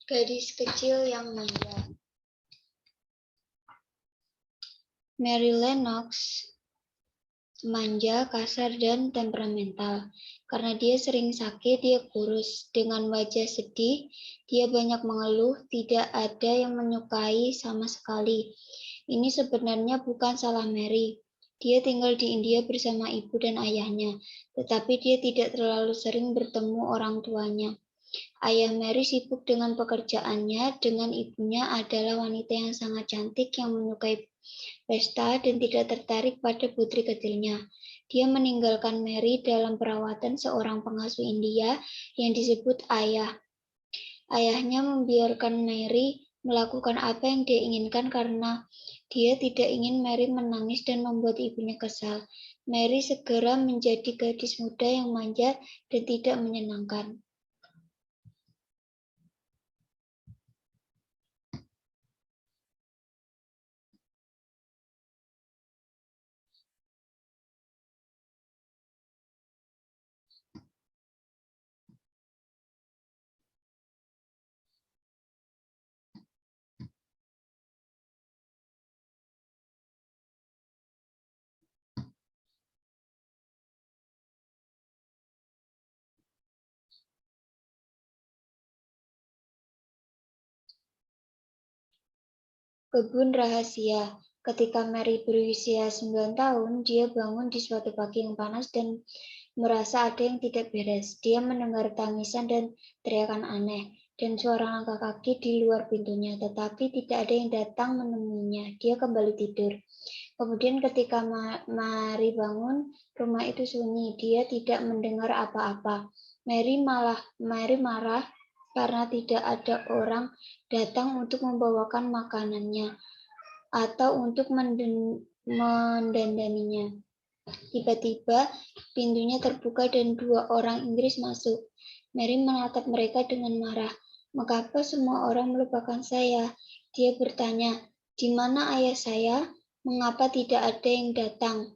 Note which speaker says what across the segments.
Speaker 1: Gadis kecil yang manja. Mary Lennox manja, kasar, dan temperamental. Karena dia sering sakit, dia kurus. Dengan wajah sedih, dia banyak mengeluh, tidak ada yang menyukai sama sekali. Ini sebenarnya bukan salah Mary. Dia tinggal di India bersama ibu dan ayahnya, tetapi dia tidak terlalu sering bertemu orang tuanya. Ayah Mary sibuk dengan pekerjaannya, dengan ibunya adalah wanita yang sangat cantik yang menyukai pesta dan tidak tertarik pada putri kecilnya. Dia meninggalkan Mary dalam perawatan seorang pengasuh India yang disebut ayah. Ayahnya membiarkan Mary melakukan apa yang dia inginkan karena dia tidak ingin Mary menangis dan membuat ibunya kesal. Mary segera menjadi gadis muda yang manja dan tidak menyenangkan. Kebun rahasia. Ketika Mary berusia 9 tahun, dia bangun di suatu pagi yang panas dan merasa ada yang tidak beres. Dia mendengar tangisan dan teriakan aneh dan suara langkah kaki di luar pintunya, tetapi tidak ada yang datang menemuinya. Dia kembali tidur. Kemudian ketika Mary bangun, rumah itu sunyi. Dia tidak mendengar apa-apa. Mary marah karena tidak ada orang datang untuk membawakan makanannya atau untuk mendandaninya. Tiba-tiba pintunya terbuka dan 2 orang Inggris masuk. Mary menatap mereka dengan marah. "Mengapa semua orang melupakan saya?" Dia bertanya. "Di mana ayah saya? Mengapa tidak ada yang datang?"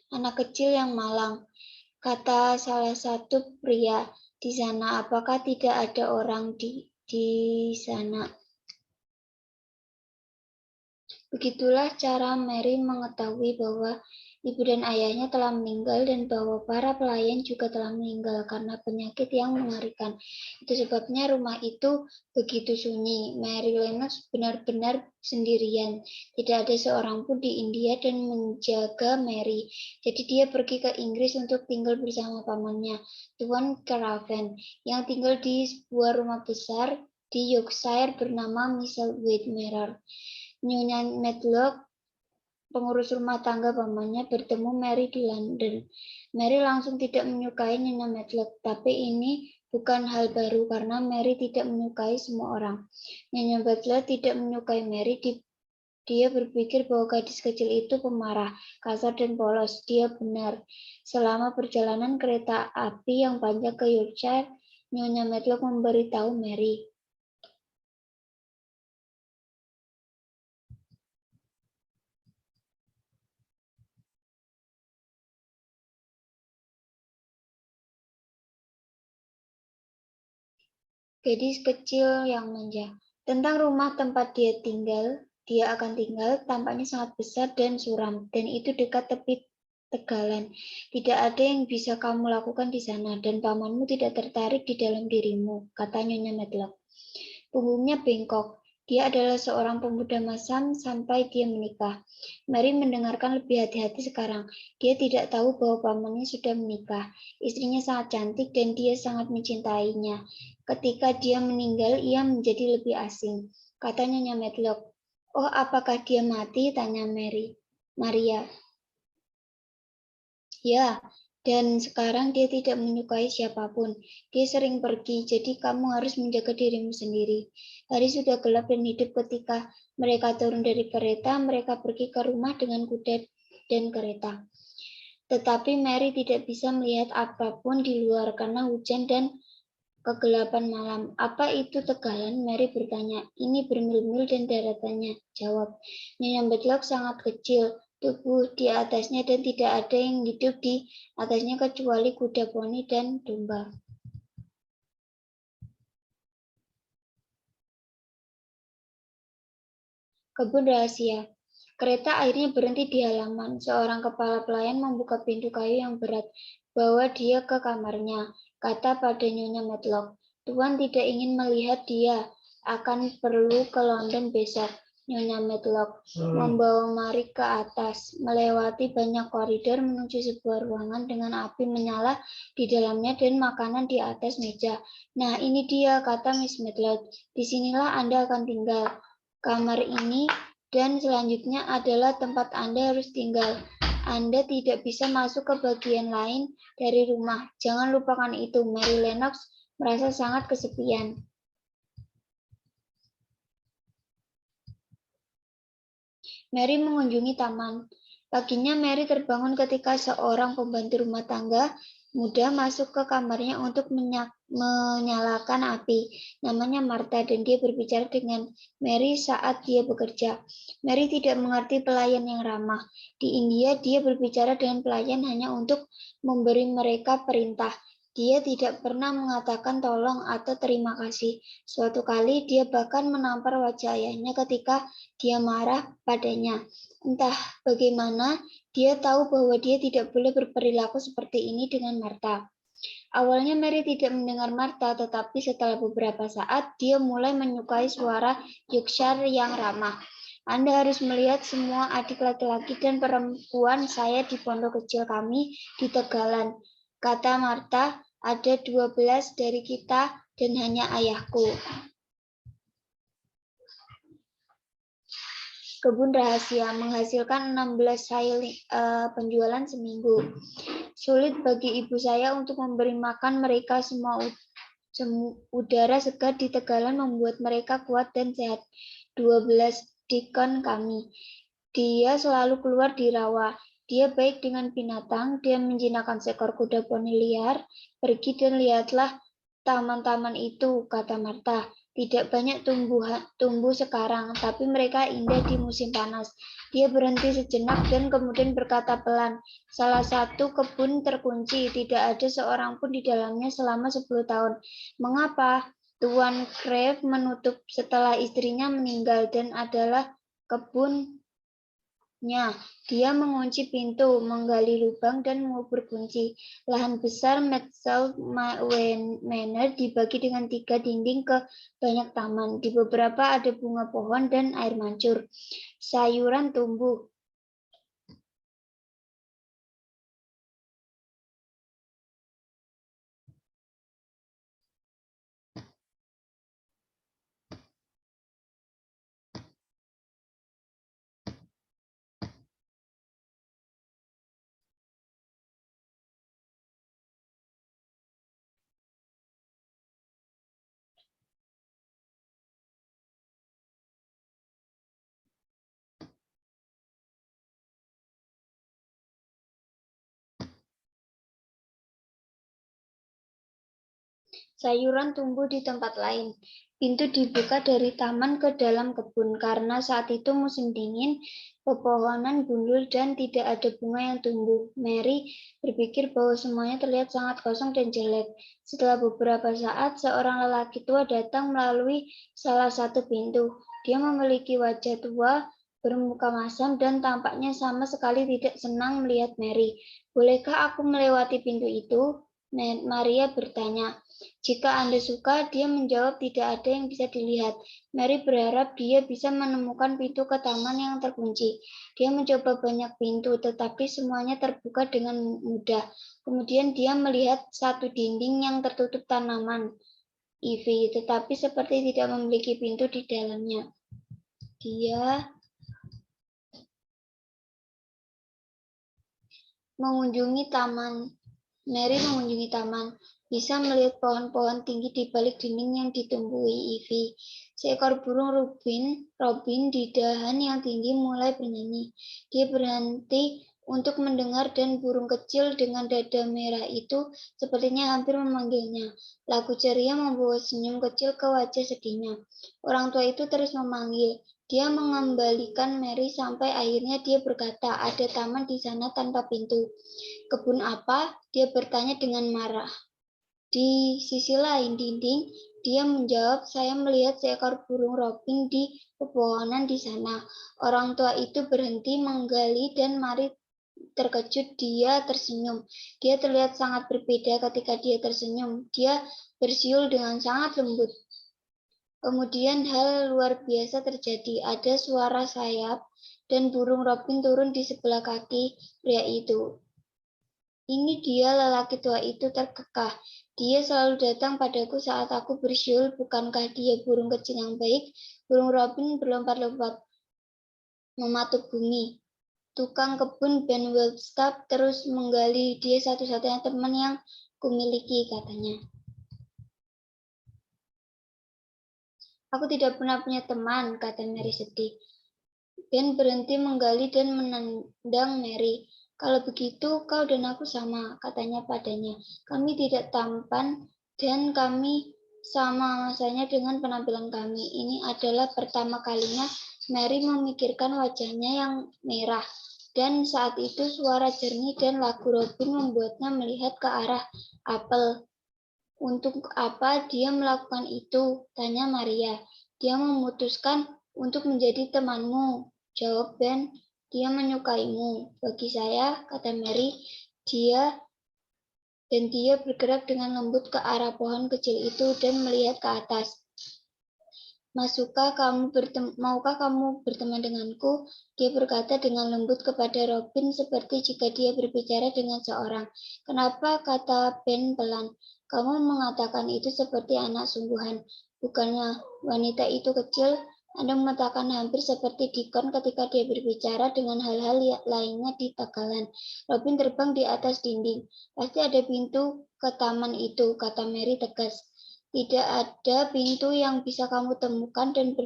Speaker 1: "Anak kecil yang malang," kata salah satu pria di sana. "Apakah tidak ada orang di sana?" Begitulah cara Mary mengetahui bahwa ibu dan ayahnya telah meninggal dan bahwa para pelayan juga telah meninggal karena penyakit yang mengerikan. Itu sebabnya rumah itu begitu sunyi. Mary Lennox benar-benar sendirian. Tidak ada seorang pun di India dan menjaga Mary. Jadi dia pergi ke Inggris untuk tinggal bersama pamannya, Tuan Craven, yang tinggal di sebuah rumah besar di Yorkshire bernama Mrs. Whitmore. Nyonya Medlock, pengurus rumah tangga pamannya, bertemu Mary di London. Mary langsung tidak menyukai Nyonya Medlock, tapi ini bukan hal baru karena Mary tidak menyukai semua orang. Nyonya Medlock tidak menyukai Mary. Dia berpikir bahwa gadis kecil itu pemarah, kasar, dan polos. Dia benar. Selama perjalanan kereta api yang panjang ke Yorkshire, Nyonya Medlock memberitahu Mary. Gadis kecil yang manja. Tentang rumah tempat dia akan tinggal, tampaknya sangat besar dan suram, dan itu dekat tepi tegalan. Tidak ada yang bisa kamu lakukan di sana, dan pamanmu tidak tertarik di dalam dirimu, kata Nyonya Medlock. Punggungnya bengkok. Dia adalah seorang pemuda masam sampai dia menikah. Mary mendengarkan lebih hati-hati sekarang. Dia tidak tahu bahwa pamannya sudah menikah. Istrinya sangat cantik dan dia sangat mencintainya. Ketika dia meninggal, ia menjadi lebih asing. Kata Nyonya Medlock. "Oh, apakah dia mati?" tanya Maria. "Ya, dan sekarang dia tidak menyukai siapapun. Dia sering pergi, jadi kamu harus menjaga dirimu sendiri." Hari sudah gelap dan hidup ketika mereka turun dari kereta. Mereka pergi ke rumah dengan kuda dan kereta. Tetapi Mary tidak bisa melihat apapun di luar karena hujan dan kegelapan malam. "Apa itu tegalan?" Mary bertanya. "Ini bermil-mil dan daratannya," jawab Nyonya Medlock. "Sangat kecil tubuh di atasnya dan tidak ada yang hidup di atasnya kecuali kuda, poni, dan domba." Kebun rahasia. Kereta akhirnya berhenti di halaman. Seorang kepala pelayan membuka pintu kayu yang berat. Bawa dia ke kamarnya, kata pada Nyonya Medlock. Tuan tidak ingin melihat dia. Akan perlu ke London besok. Nyonya Medlock membawa Mary ke atas, melewati banyak koridor menuju sebuah ruangan dengan api menyala di dalamnya dan makanan di atas meja. Nah, ini dia, kata Miss Medlock. Disinilah Anda akan tinggal. Kamar ini dan selanjutnya adalah tempat Anda harus tinggal. Anda tidak bisa masuk ke bagian lain dari rumah. Jangan lupakan itu. Mary Lennox merasa sangat kesepian. Mary mengunjungi taman. Paginya Mary terbangun ketika seorang pembantu rumah tangga muda masuk ke kamarnya untuk menyalakan api. Namanya Martha dan dia berbicara dengan Mary saat dia bekerja. Mary tidak mengerti pelayan yang ramah. Di India dia berbicara dengan pelayan hanya untuk memberi mereka perintah. Dia tidak pernah mengatakan tolong atau terima kasih. Suatu kali dia bahkan menampar wajah ayahnya ketika dia marah padanya. Entah bagaimana, dia tahu bahwa dia tidak boleh berperilaku seperti ini dengan Martha. Awalnya Mary tidak mendengar Martha, tetapi setelah beberapa saat, dia mulai menyukai suara Yorkshire yang ramah. Anda harus melihat semua adik laki-laki dan perempuan saya di pondok kecil kami di Tegalan, kata Martha. Ada 12 dari kita dan hanya ayahku. Kebun rahasia menghasilkan 16 penjualan seminggu. Sulit bagi ibu saya untuk memberi makan mereka semua. Udara segar di Tegalan membuat mereka kuat dan sehat. 12 Deacon kami. Dia selalu keluar di rawa. Dia baik dengan binatang. Dia menjinakkan seekor kuda poni liar. Pergi dan lihatlah taman-taman itu, kata Martha. Tidak banyak tumbuh sekarang, tapi mereka indah di musim panas. Dia berhenti sejenak dan kemudian berkata pelan, salah satu kebun terkunci, tidak ada seorang pun di dalamnya selama 10 tahun. Mengapa? Tuan Crave menutup setelah istrinya meninggal dan adalah kebunnya. Dia mengunci pintu, menggali lubang, dan mengubur kunci. Lahan besar Maxwell Manor dibagi dengan 3 dinding ke banyak taman. Di beberapa ada bunga pohon dan air mancur. Sayuran tumbuh. Sayuran tumbuh di tempat lain. Pintu dibuka dari taman ke dalam kebun karena saat itu musim dingin, pepohonan gundul dan tidak ada bunga yang tumbuh. Mary berpikir bahwa semuanya terlihat sangat kosong dan jelek. Setelah beberapa saat, seorang lelaki tua datang melalui salah satu pintu. Dia memiliki wajah tua, bermuka masam, dan tampaknya sama sekali tidak senang melihat Mary. Bolehkah aku melewati pintu itu? Maria bertanya. Jika Anda suka, dia menjawab tidak ada yang bisa dilihat. Mary berharap dia bisa menemukan pintu ke taman yang terkunci. Dia mencoba banyak pintu, tetapi semuanya terbuka dengan mudah. Kemudian dia melihat satu dinding yang tertutup tanaman ivy, tetapi seperti tidak memiliki pintu di dalamnya. Dia mengunjungi taman. Mary mengunjungi taman, bisa melihat pohon-pohon tinggi di balik dinding yang ditumbuhi ivy. Seekor burung robin di dahan yang tinggi mulai bernyanyi. Dia berhenti untuk mendengar dan burung kecil dengan dada merah itu sepertinya hampir memanggilnya. Lagu ceria membawa senyum kecil ke wajah sedihnya. Orang tua itu terus memanggil. Dia mengembalikan Mary sampai akhirnya dia berkata, ada taman di sana tanpa pintu. Kebun apa? Dia bertanya dengan marah. Di sisi lain dinding, Dia menjawab, saya melihat seekor burung robin di pepohonan di sana. Orang tua itu berhenti menggali dan Mary terkejut, dia tersenyum. Dia terlihat sangat berbeda ketika dia tersenyum. Dia bersiul dengan sangat lembut. Kemudian hal luar biasa terjadi. Ada suara sayap dan burung robin turun di sebelah kaki pria itu. Ini dia, lelaki tua itu terkekeh. Dia selalu datang padaku saat aku bersiul. Bukankah dia burung kecil yang baik? Burung robin berlompat-lompat mematuk bumi. Tukang kebun Ben Wildstaff terus menggali. Dia satu-satunya teman yang kumiliki, katanya. Aku tidak pernah punya teman, kata Mary sedih. Ben berhenti menggali dan menendang Mary. Kalau begitu, kau dan aku sama, katanya padanya. Kami tidak tampan dan kami sama masanya dengan penampilan kami. Ini adalah pertama kalinya Mary memikirkan wajahnya yang merah. Dan saat itu suara jernih dan lagu Robin membuatnya melihat ke arah apel. Untuk apa dia melakukan itu? Tanya Maria. Dia memutuskan untuk menjadi temanmu, jawab Ben. Dia menyukaimu. Bagi saya, kata Mary, dia bergerak dengan lembut ke arah pohon kecil itu dan melihat ke atas. Maukah kamu berteman denganku? Dia berkata dengan lembut kepada Robin seperti jika dia berbicara dengan seorang. Kenapa? Kata Ben pelan. Kamu mengatakan itu seperti anak sungguhan. Bukannya wanita itu kecil? Anda mengatakan hampir seperti Deacon ketika dia berbicara dengan hal-hal lainnya di tagalan. Robin terbang di atas dinding. Pasti ada pintu ke taman itu, kata Mary tegas. Tidak ada pintu yang bisa kamu temukan dan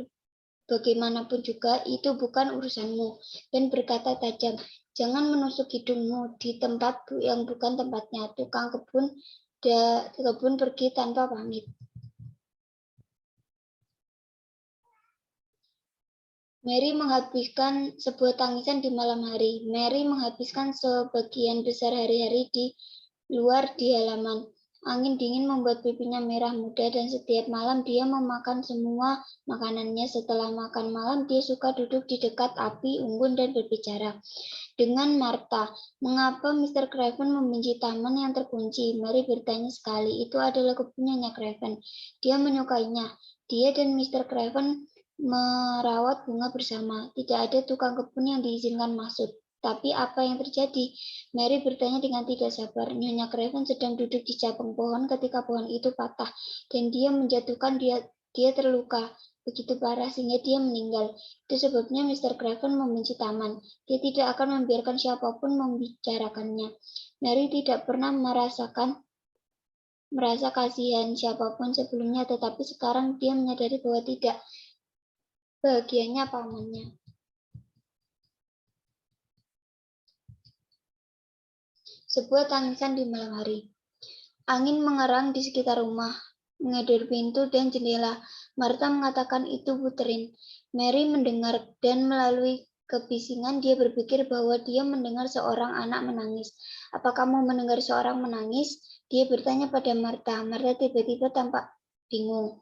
Speaker 1: bagaimanapun juga itu bukan urusanmu. Dan berkata tajam, jangan menusuk hidungmu di tempat yang bukan tempatnya. Tukang kebun pergi tanpa pamit. Mary menghabiskan sebuah tangisan di malam hari. Mary menghabiskan sebagian besar hari-hari di luar di halaman. Angin dingin membuat pipinya merah muda dan setiap malam dia memakan semua makanannya. Setelah makan malam, dia suka duduk di dekat api unggun dan berbicara dengan Martha. Mengapa Mr. Craven membenci taman yang terkunci? Mary bertanya sekali. Itu adalah kebunnya Craven. Dia menyukainya. Dia dan Mr. Craven merawat bunga bersama. Tidak ada tukang kebun yang diizinkan masuk. Tapi apa yang terjadi? Mary bertanya dengan tidak sabar. Nyonya Craven sedang duduk di cabang pohon ketika pohon itu patah dan dia menjatuhkan dia terluka begitu parah sehingga dia meninggal. Itu sebabnya Mr. Craven membenci taman. Dia tidak akan membiarkan siapapun membicarakannya. Mary tidak pernah merasa kasihan siapapun sebelumnya, tetapi sekarang dia menyadari bahwa tidak bahagianya pamannya. Sebuah tangisan di malam hari. Angin mengerang di sekitar rumah, mengedor pintu dan jendela. Martha mengatakan itu Buterin. Mary mendengar dan melalui kebisingan dia berpikir bahwa dia mendengar seorang anak menangis. Apa kamu mendengar seorang menangis? Dia bertanya pada Martha. Martha tiba-tiba tampak bingung.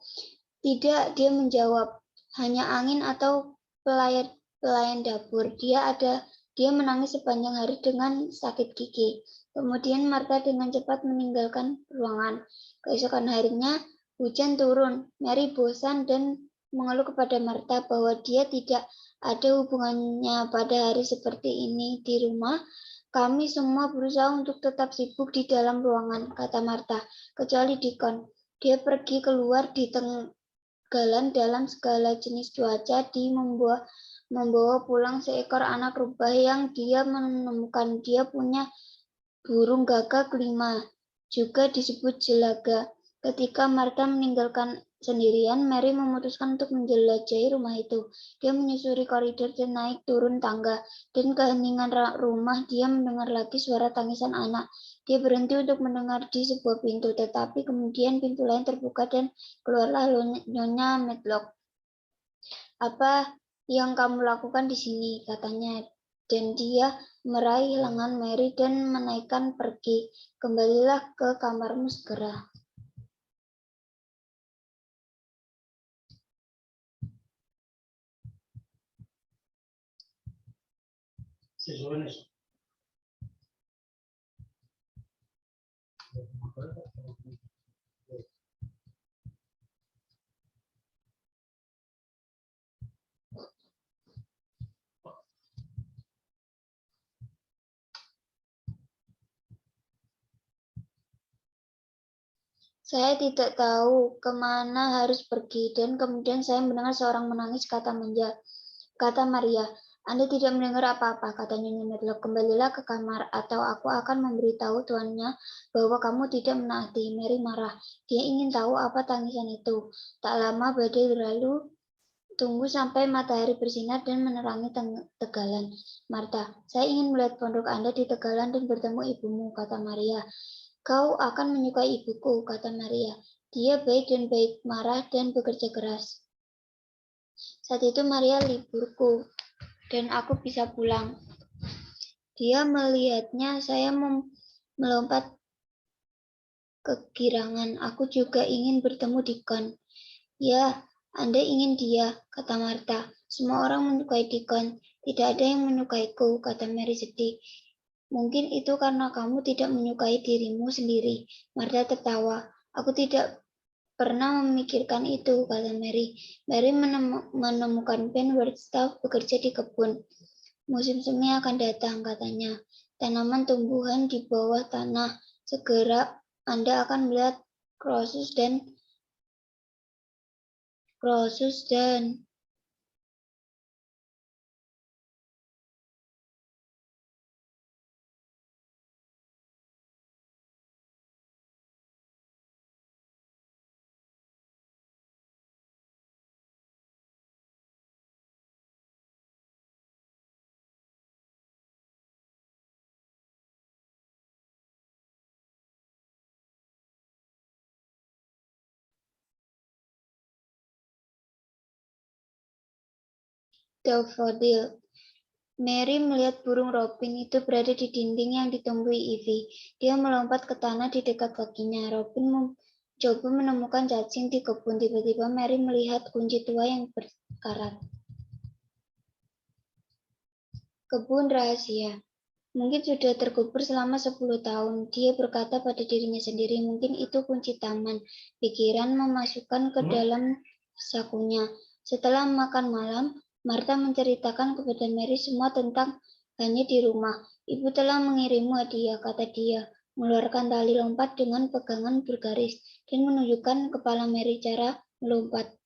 Speaker 1: Tidak, dia menjawab. Hanya angin atau pelayan dapur. Dia menangis sepanjang hari dengan sakit gigi. Kemudian Martha dengan cepat meninggalkan ruangan. Keesokan harinya, hujan turun. Mary bosan dan mengeluh kepada Martha bahwa dia tidak ada hubungannya pada hari seperti ini di rumah. Kami semua berusaha untuk tetap sibuk di dalam ruangan, kata Martha, kecuali Deacon. Dia pergi keluar di tenggelam dalam segala jenis cuaca. Membawa pulang seekor anak rubah yang dia menemukan. Dia punya burung gagak 5, juga disebut jelaga. Ketika Martha meninggalkan sendirian, Mary memutuskan untuk menjelajahi rumah itu. Dia menyusuri koridor dan naik turun tangga, dan keheningan rumah dia mendengar lagi suara tangisan anak. Dia berhenti untuk mendengar di sebuah pintu, tetapi kemudian pintu lain terbuka dan keluarlah Nyonya Medlock. Apa yang kamu lakukan di sini? Katanya. Dan dia meraih lengan Mary dan menaikkan pergi. Kembalilah ke kamarmu segera. Saya tidak tahu kemana harus pergi, dan kemudian saya mendengar seorang menangis, kata Maria. Anda tidak mendengar apa-apa, kata Nyonya Medlock. Kembalilah ke kamar, atau aku akan memberitahu tuannya bahwa kamu tidak menaati. Mary marah. Dia ingin tahu apa tangisan itu. Tak lama badai berlalu. Tunggu sampai matahari bersinar dan menerangi tegalan. Martha, saya ingin melihat pondok Anda di tegalan dan bertemu ibumu, kata Maria. Kau akan menyukai ibuku, kata Maria. Dia baik marah dan bekerja keras. Saat itu Maria liburku, dan aku bisa pulang. Dia melihatnya, saya melompat kegirangan. Aku juga ingin bertemu Deacon. Ya, Anda ingin dia, kata Martha. Semua orang menyukai Deacon. Tidak ada yang menyukaiku, kata Mary sedih. Mungkin itu karena kamu tidak menyukai dirimu sendiri. Martha tertawa. Aku tidak pernah memikirkan itu, kata Mary. Mary menemukan Ben Wheatstaff bekerja di kebun. Musim semi akan datang, katanya. Tanaman tumbuhan di bawah tanah. Segera Anda akan melihat Croesus dan daffodil. Mary melihat burung robin itu berada di dinding yang ditumbuhi ivy. Dia melompat ke tanah di dekat kakinya. Robin mencoba menemukan cacing di kebun. Tiba-tiba Mary melihat kunci tua yang berkarat. Kebun rahasia. Mungkin sudah terkubur selama 10 tahun. Dia berkata pada dirinya sendiri, mungkin itu kunci taman. Pikiran memasukkan ke dalam sakunya. Setelah makan malam, Martha menceritakan kepada Mary semua tentang hanya di rumah. Ibu telah mengirimmu hadiah, kata dia, mengeluarkan tali lompat dengan pegangan bergaris dan menunjukkan kepala Mary cara melompat.